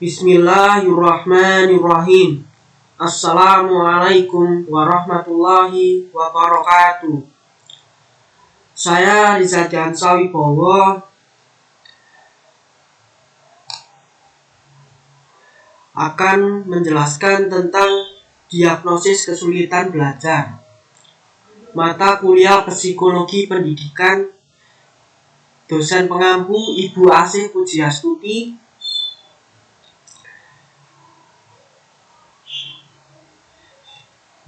Bismillahirrahmanirrahim. Assalamualaikum warahmatullahi wabarakatuh. Saya Rizal Diansyah Wibowo akan menjelaskan tentang diagnosis kesulitan belajar. Mata kuliah Psikologi Pendidikan. Dosen pengampu Ibu Asih Pujiastuti.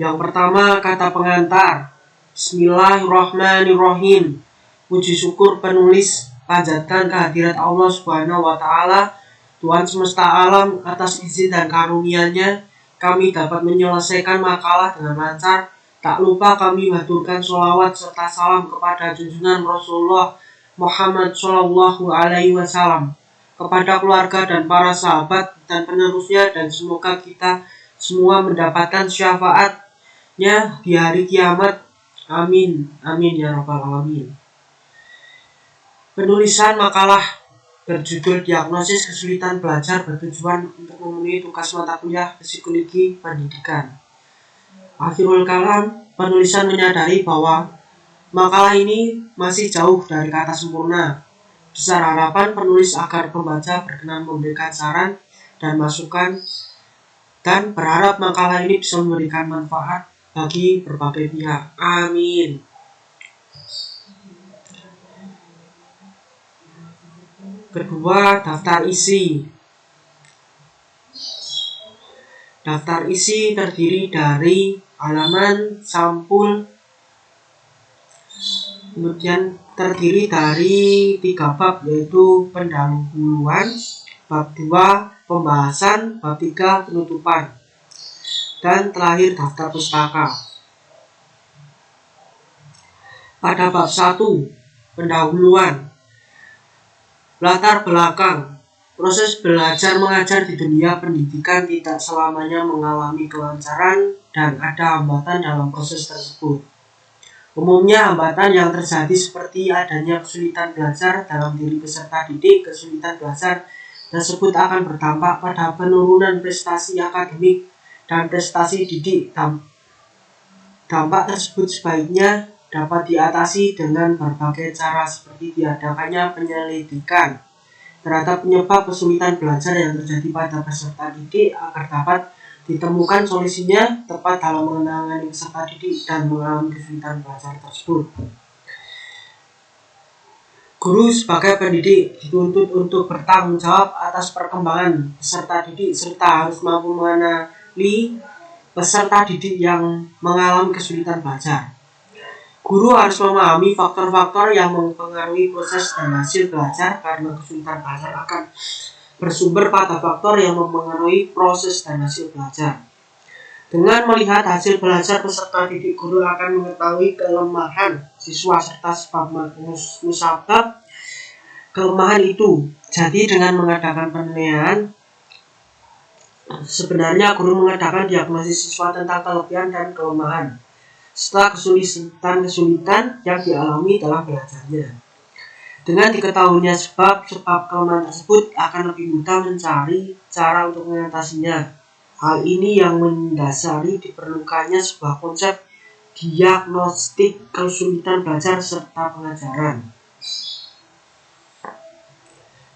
Yang pertama, kata pengantar. Bismillahirrahmanirrahim. Puji syukur penulis panjatkan kehadirat Allah Subhanahu wa Ta'ala, Tuhan semesta alam. Atas izin dan karunia-Nya kami dapat menyelesaikan makalah dengan lancar. Tak lupa kami haturkan sholawat serta salam kepada junjungan Rasulullah Muhammad Shallallahu Alaihi Wasallam, kepada keluarga dan para sahabat dan penerusnya, dan semoga kita semua mendapatkan syafaatnya di hari kiamat. Amin, amin ya rabbal alamin. Penulisan makalah berjudul Diagnosis Kesulitan Belajar bertujuan untuk memenuhi tugas mata kuliah Psikologi Pendidikan. Akhirul kalam, penulisan menyadari bahwa makalah ini masih jauh dari kata sempurna. Besar harapan penulis agar pembaca berkenan memberikan saran dan masukan, dan berharap makalah ini bisa memberikan manfaat bagi berbagai pihak. Amin. Kedua, daftar isi. Daftar isi terdiri dari halaman, sampul, kemudian terdiri dari 3 bab, yaitu pendahuluan, bab 2 pembahasan, bab 3 penutupan, dan terakhir daftar pustaka. Pada bab 1 pendahuluan, latar belakang. Proses belajar mengajar di dunia pendidikan tidak selamanya mengalami kelancaran dan ada hambatan dalam proses tersebut. Umumnya hambatan yang terjadi seperti adanya kesulitan belajar dalam diri peserta didik. Kesulitan belajar tersebut akan berdampak pada penurunan prestasi akademik dan prestasi didik. Dampak tersebut sebaiknya dapat diatasi dengan berbagai cara, seperti diadakannya penyelidikan terhadap penyebab kesulitan belajar yang terjadi pada peserta didik agar dapat ditemukan solusinya tepat dalam menangani peserta didik dan mengalami kesulitan belajar tersebut. Guru sebagai pendidik dituntut untuk bertanggung jawab atas perkembangan peserta didik serta harus mampu mengenali peserta didik yang mengalami kesulitan belajar. Guru harus memahami faktor-faktor yang mempengaruhi proses dan hasil belajar, karena kesulitan belajar akan bersumber pada faktor yang mempengaruhi proses dan hasil belajar. Dengan melihat hasil belajar peserta didik, guru akan mengetahui kelemahan siswa serta sebab musabab kelemahan itu. Jadi dengan mengadakan penilaian, sebenarnya guru mengadakan diagnosis siswa tentang kelebihan dan kelemahan serta kesulitan yang dialami dalam belajarnya. Dengan diketahuinya sebab kelemahan tersebut, akan lebih mudah mencari cara untuk mengatasinya. Hal ini yang mendasari diperlukannya sebuah konsep diagnostik kesulitan belajar serta pengajaran.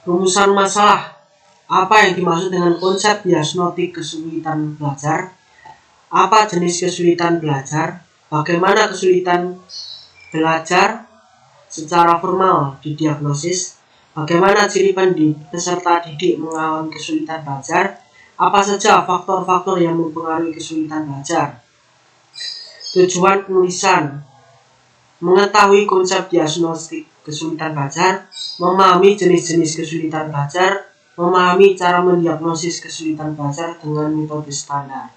Rumusan masalah. Apa yang dimaksud dengan konsep diagnostik kesulitan belajar? Apa jenis kesulitan belajar? Bagaimana kesulitan belajar secara formal didiagnosis? Bagaimana ciri peserta didik mengalami kesulitan belajar? Apa saja faktor-faktor yang mempengaruhi kesulitan belajar? Tujuan penulisan: mengetahui konsep diagnostik kesulitan belajar, memahami jenis-jenis kesulitan belajar, memahami cara mendiagnosis kesulitan belajar dengan metode standar,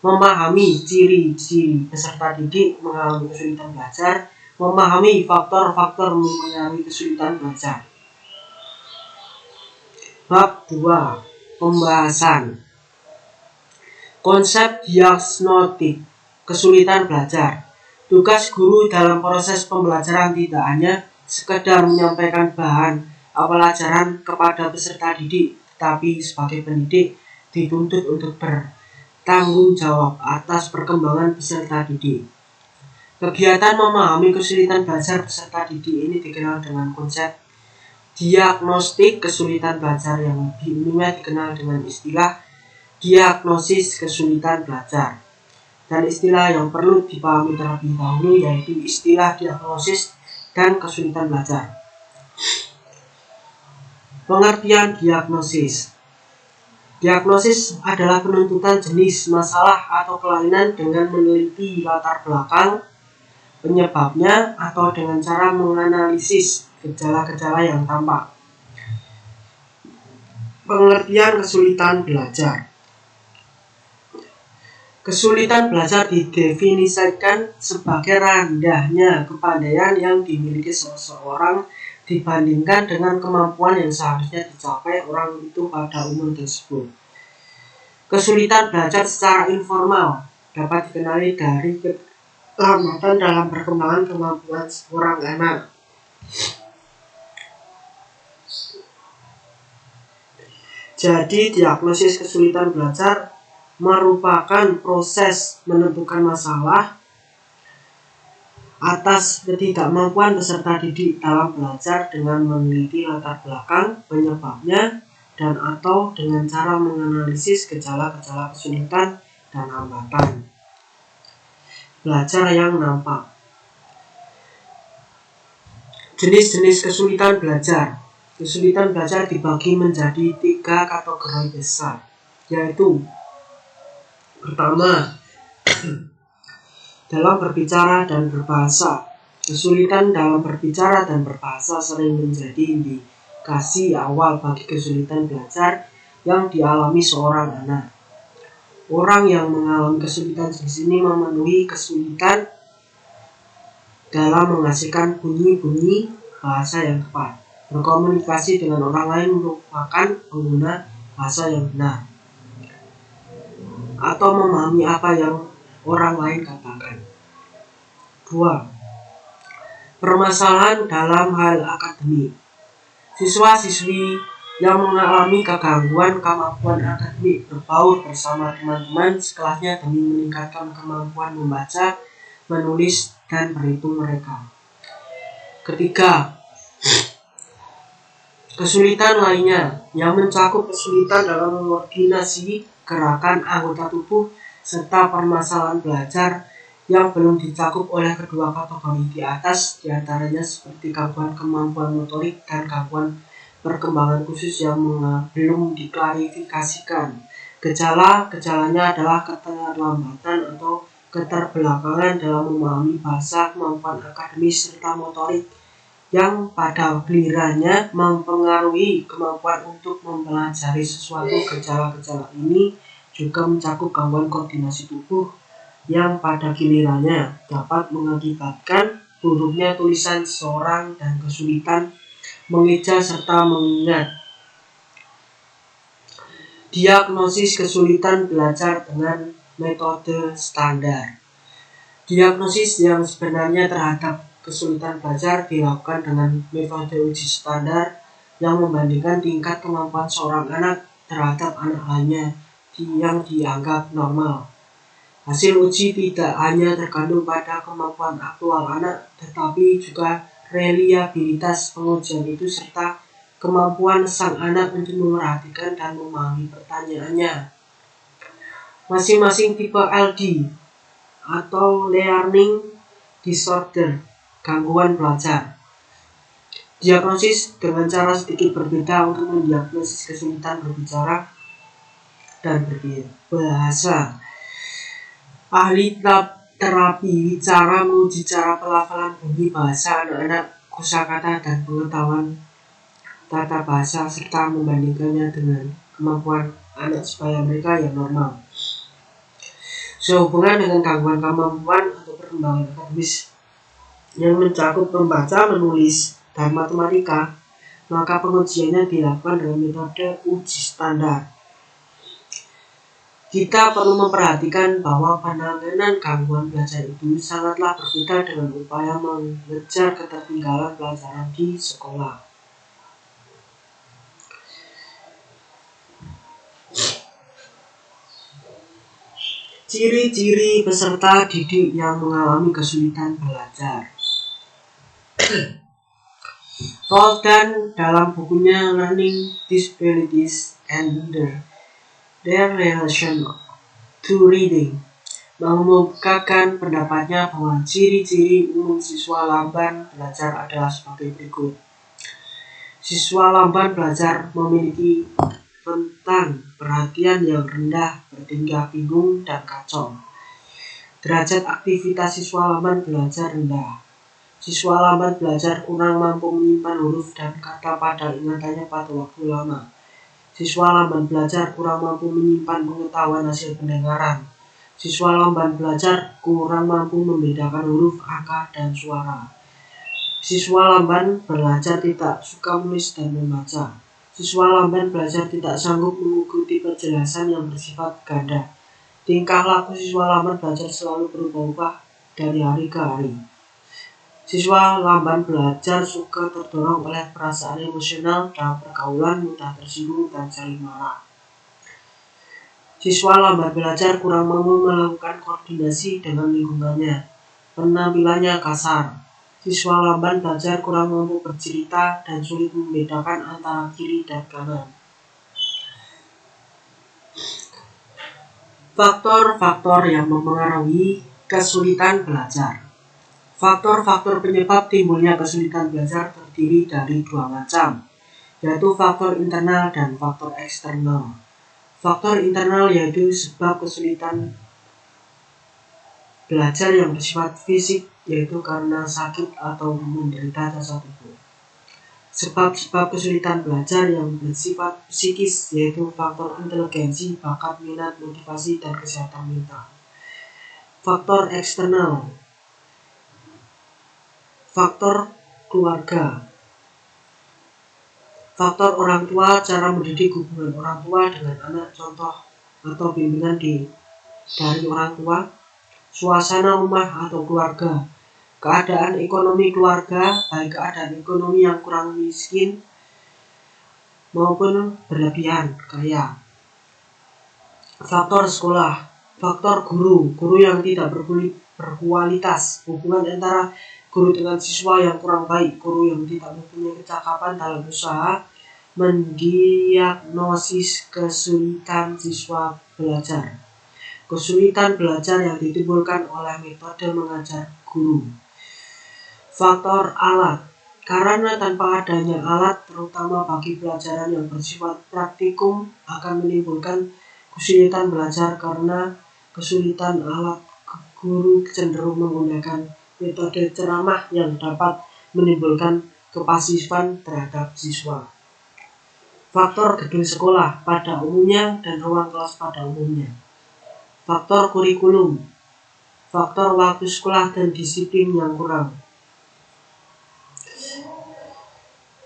memahami ciri-ciri peserta didik mengalami kesulitan belajar, memahami faktor-faktor mempengaruhi kesulitan belajar. Bab 2 pembahasan. Konsep diagnostik kesulitan belajar. Tugas guru dalam proses pembelajaran tidak hanya sekedar menyampaikan bahan pelajaran kepada peserta didik, tetapi sebagai pendidik dituntut untuk bertanggung jawab atas perkembangan peserta didik. Kegiatan memahami kesulitan belajar peserta didik ini dikenal dengan konsep diagnostik kesulitan belajar yang lebih umumnya dikenal dengan istilah diagnosis kesulitan belajar. Dan istilah yang perlu dipahami terlebih dahulu yaitu istilah diagnosis dan kesulitan belajar. Pengertian diagnosis. Diagnosis adalah penuntutan jenis masalah atau kelainan dengan meneliti latar belakang, penyebabnya, atau dengan cara menganalisis gejala-gejala yang tampak. Pengertian kesulitan belajar. Kesulitan belajar didefinisikan sebagai rendahnya kepandaian yang dimiliki seseorang dibandingkan dengan kemampuan yang seharusnya dicapai orang itu pada umur tersebut. Kesulitan belajar secara informal dapat dikenali dari kelambatan dalam perkembangan kemampuan seorang anak. Jadi, diagnosis kesulitan belajar merupakan proses menentukan masalah atas ketidakmampuan peserta didik dalam belajar dengan meneliti latar belakang, penyebabnya, dan atau dengan cara menganalisis gejala-gejala kesulitan dan hambatan belajar yang nampak. Jenis-jenis kesulitan belajar. Kesulitan belajar dibagi menjadi 3 kategori besar, yaitu pertama, dalam berbicara dan berbahasa. Kesulitan dalam berbicara dan berbahasa sering menjadi indikasi awal bagi kesulitan belajar yang dialami seorang anak. Orang yang mengalami kesulitan di sini memenuhi kesulitan dalam menghasilkan bunyi-bunyi bahasa yang tepat. Berkomunikasi dengan orang lain merupakan pengguna bahasa yang benar, atau memahami apa yang orang lain katakan. 2. Permasalahan dalam hal akademik. Siswa-siswi yang mengalami kegangguan kemampuan akademik berbaur bersama teman-teman sekelasnya demi meningkatkan kemampuan membaca, menulis, dan berhitung mereka. Ketiga, kesulitan lainnya yang mencakup kesulitan dalam koordinasi gerakan anggota tubuh serta permasalahan belajar yang belum dicakup oleh kedua kategori di atas, diantaranya seperti gangguan kemampuan motorik dan gangguan perkembangan khusus yang belum diklarifikasikan. Gejala-gejalanya adalah keterlambatan atau keterbelakangan dalam memahami bahasa, kemampuan akademis, serta motorik yang pada gilirannya mempengaruhi kemampuan untuk mempelajari sesuatu. Gejala-gejala ini juga mencakup gangguan koordinasi tubuh yang pada gilirannya dapat mengakibatkan buruknya tulisan seseorang dan kesulitan mengeja serta mengingat. Diagnosis kesulitan belajar dengan metode standar. Diagnosis yang sebenarnya terhadap kesulitan belajar dilakukan dengan metode uji standar yang membandingkan tingkat kemampuan seorang anak terhadap anak lainnya yang dianggap normal. Hasil uji tidak hanya tergantung pada kemampuan aktual anak, tetapi juga reliabilitas pengujian itu serta kemampuan sang anak untuk memerhatikan dan memahami pertanyaannya. Masing-masing tipe LD atau Learning Disorder, gangguan belajar. Diagnosis dengan cara sedikit berbeda untuk mendiagnosis kesulitan berbicara dan berbahasa. Ahli terapi bicara menguji cara pelafalan bunyi bahasa anak-anak, kosakata, dan pengetahuan tata bahasa serta membandingkannya dengan kemampuan anak supaya mereka yang normal. Sehubungan dengan gangguan kemampuan atau perkembangan akademis yang mencakup membaca, menulis, dan matematika, maka pengujiannya dilakukan dengan metode uji standar. Kita perlu memperhatikan bahwa penanganan gangguan belajar itu sangatlah berbeda dengan upaya mengejar ketertinggalan pelajaran di sekolah. Ciri-ciri peserta didik yang mengalami kesulitan belajar. Roldan dalam bukunya Learning Disabilities and Their Relation to Reading mengemukakan pendapatnya bahwa ciri-ciri umum siswa lamban belajar adalah sebagai berikut. Siswa lamban belajar memiliki rentang perhatian yang rendah, bertingkah bingung dan kacau. Derajat aktivitas siswa lamban belajar rendah. Siswa lamban belajar kurang mampu menyimpan huruf dan kata pada ingatannya pada waktu lama. Siswa lamban belajar kurang mampu menyimpan pengetahuan hasil pendengaran. Siswa lamban belajar kurang mampu membedakan huruf, angka, dan suara. Siswa lamban belajar tidak suka menulis dan membaca. Siswa lamban belajar tidak sanggup mengikuti penjelasan yang bersifat ganda. Tingkah laku siswa lamban belajar selalu berubah-ubah dari hari ke hari. Siswa lamban belajar suka terdorong oleh perasaan emosional dalam pergaulan, mudah tersinggung dan saling marah. Siswa lamban belajar kurang mampu melakukan koordinasi dengan lingkungannya. Penampilannya kasar. Siswa lamban belajar kurang mampu bercerita dan sulit membedakan antara kiri dan kanan. Faktor-faktor yang mempengaruhi kesulitan belajar. Faktor-faktor penyebab timbulnya kesulitan belajar terdiri dari dua macam, yaitu faktor internal dan faktor eksternal. Faktor internal yaitu sebab kesulitan belajar yang bersifat fisik, yaitu karena sakit atau menderita cacat tubuh. Sebab-sebab kesulitan belajar yang bersifat psikis, yaitu faktor inteligensi, bakat, minat, motivasi, dan kesehatan mental. Faktor eksternal. Faktor keluarga. Faktor orang tua, cara mendidik, hubungan orang tua dengan anak, contoh atau bimbingan dari orang tua. Suasana rumah atau keluarga. Keadaan ekonomi keluarga, baik keadaan ekonomi yang kurang miskin maupun berlebihan kaya. Faktor sekolah. Faktor guru yang tidak berkualitas. Hubungan antara guru dengan siswa yang kurang baik, guru yang tidak mempunyai kecakapan dalam usaha mendiagnosis kesulitan siswa belajar. Kesulitan belajar yang ditimbulkan oleh metode mengajar guru. Faktor alat. Karena tanpa adanya alat, terutama bagi pelajaran yang bersifat praktikum, akan menimbulkan kesulitan belajar karena kesulitan alat. Guru cenderung menggunakan metode ceramah yang dapat menimbulkan kepasifan terhadap siswa. Faktor gedung sekolah pada umumnya dan ruang kelas pada umumnya. Faktor kurikulum. Faktor waktu sekolah dan disiplin yang kurang.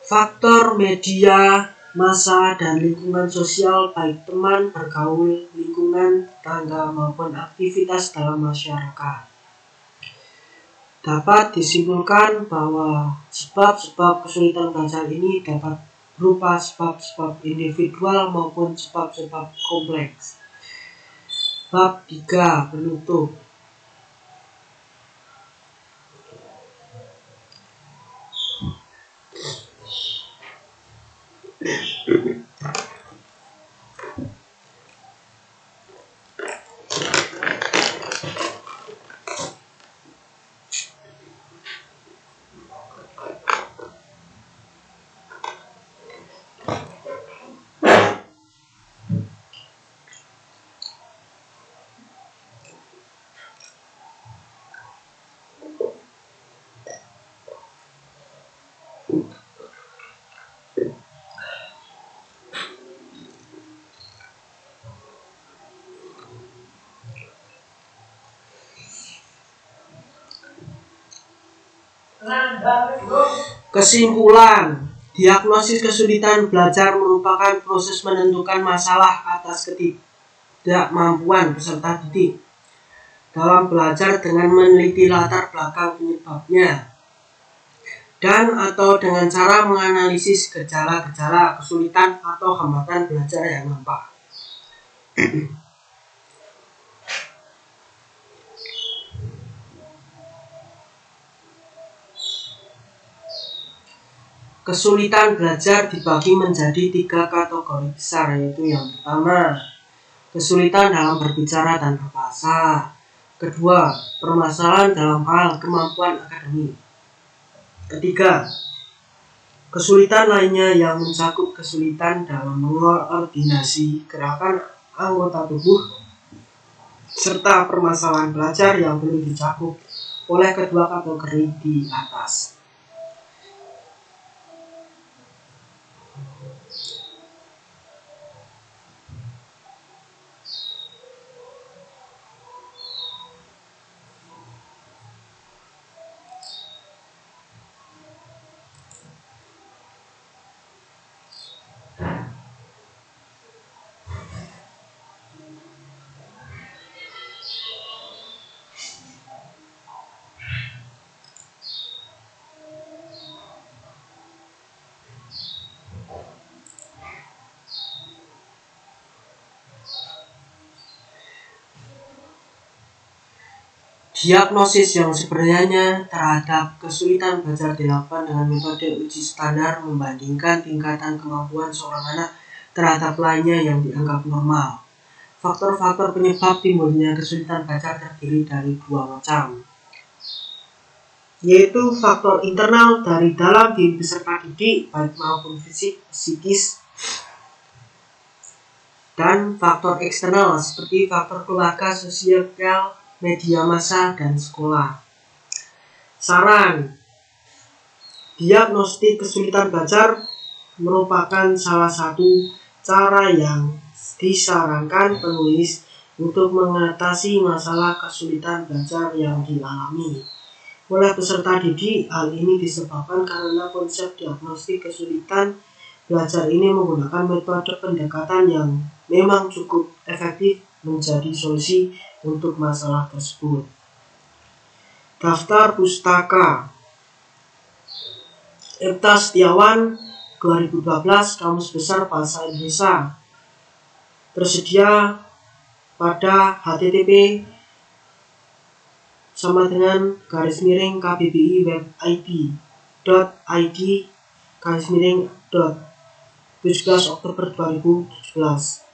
Faktor media, massa, dan lingkungan sosial baik teman, bergaul, lingkungan, tetangga, maupun aktivitas dalam masyarakat. Dapat disimpulkan bahwa sebab-sebab kesulitan belajar ini dapat berupa sebab-sebab individual maupun sebab-sebab kompleks. Bab 3 penutup. Kesimpulan, diagnosis kesulitan belajar merupakan proses menentukan masalah atas ketidakmampuan peserta didik dalam belajar dengan meneliti latar belakang penyebabnya dan atau dengan cara menganalisis gejala-gejala kesulitan atau hambatan belajar yang nampak. Kesulitan belajar dibagi menjadi 3 kategori besar, yaitu yang pertama, kesulitan dalam berbicara dan berbahasa. Kedua, permasalahan dalam hal kemampuan akademik. Ketiga, kesulitan lainnya yang mencakup kesulitan dalam mengoordinasi gerakan anggota tubuh serta permasalahan belajar yang belum dicakup oleh kedua kategori di atas. Diagnosis yang sebenarnya terhadap kesulitan belajar dilakukan dengan metode uji standar membandingkan tingkatan kemampuan seorang anak terhadap lainnya yang dianggap normal. Faktor-faktor penyebab timbulnya kesulitan belajar terdiri dari 2 macam, yaitu faktor internal dari dalam diri peserta didik baik maupun fisik, psikis, dan faktor eksternal seperti faktor keluarga, sosial, media massa, dan sekolah. Saran: diagnostik kesulitan belajar merupakan salah satu cara yang disarankan penulis untuk mengatasi masalah kesulitan belajar yang dialami oleh peserta didik. Hal ini disebabkan karena konsep diagnostik kesulitan belajar ini menggunakan metode pendekatan yang memang cukup efektif menjadi solusi untuk masalah tersebut. Daftar pustaka Epta Setiawan 2012 Kamus Besar Bahasa Indonesia tersedia pada http://kbbi.web.id.id/17 Oktober 2017.